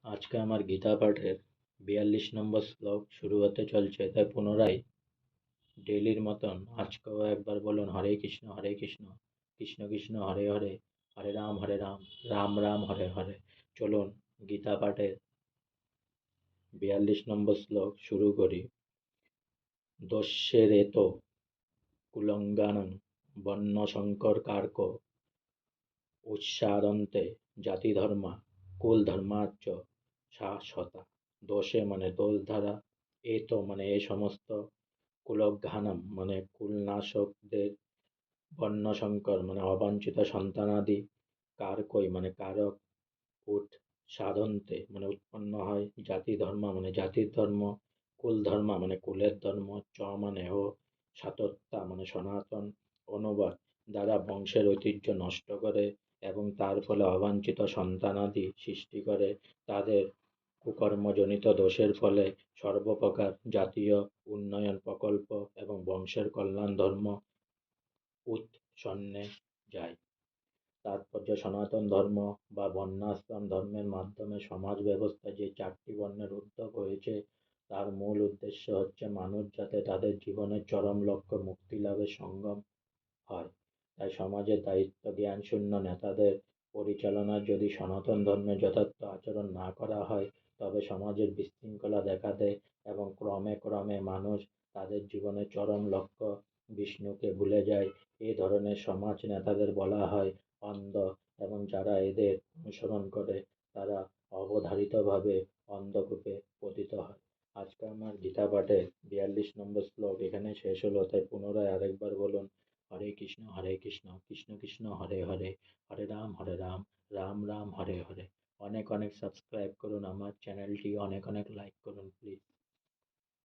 আজকে আমার গীতা পাঠের ৪২ নম্বর শ্লোক শুরু হতে চলছে, তাই পুনরায় ডেইলির মতন আজকেও একবার বলুন হরে কৃষ্ণ কৃষ্ণ কৃষ্ণ হরে হরে, হরে রাম রাম রাম হরে হরে। চলুন গীতা পাঠের ৪২ নম্বর শ্লোক শুরু করি। দস্যেরেত কুলঙ্গানং বর্ণসংকর কার্ক উচ্চারন্তে জাতিধর্মা কুলধর্মাচ্চ শাশ্বতা। দোষে মানে দোষ ধারা, এত মানে এ সমস্ত, কুলঘ্রাণম মানে কুলনাশকদের, বর্ণসংকর মানে অবাঞ্ছিত সন্তানাদি, কারকই মানে কারক, উট সাধন্তে মানে উৎপন্ন হয়, জাতি ধর্ম মানে জাতির ধর্ম, কুল ধর্ম মানে কুলের ধর্ম, চ মানে ও, সাতত্যা মানে সনাতন, অনুবাদ দ্বারা বংশের ঐতিহ্য নষ্ট করে এবং তার ফলে অবাঞ্ছিত সন্তানাদি সৃষ্টি করে। তাদের কুকর্মজনিত দোষের ফলে সর্বপ্রকার জাতীয় উন্নয়ন প্রকল্প এবং বংশের কল্যাণ ধর্ম উৎসন্নে যায়। তাৎপর্য: সনাতন ধর্ম বা বর্ণাশ্রম ধর্মের মাধ্যমে সমাজ ব্যবস্থায় যে চারটি বর্ণের উদ্ভব হয়েছে তার মূল উদ্দেশ্য হচ্ছে মানুষ যাতে তাদের জীবনের চরম লক্ষ্য মুক্তি লাভে সক্ষম হয়। তাই সমাজের দায়িত্ব জ্ঞানশূন্য নেতাদের পরিচালনায় যদি সনাতন ধর্মের যথার্থ আচরণ না করা হয় তবে সমাজের বিশৃঙ্খলা দেখা দেয় এবং ক্রমে ক্রমে মানুষ তাদের জীবনের চরম লক্ষ্য বিষ্ণুকে ভুলে যায়। এই ধরনের সমাজ নেতাদের বলা হয় অন্ধ, এবং যারা এদের অনুসরণ করে তারা অবধারিতভাবে অন্ধকূপে পতিত হয়। আজকে আমার গীতা পাঠের ৪২ নম্বর শ্লোক এখানে শেষ হলো, তাই পুনরায় আরেকবার বলুন হরে কৃষ্ণ কৃষ্ণ কৃষ্ণ হরে হরে, হরে রাম রাম রাম হরে হরে। অনেক অনেক সাবস্ক্রাইব করুন আমার চ্যানেলটি, অনেক অনেক লাইক করুন প্লিজ।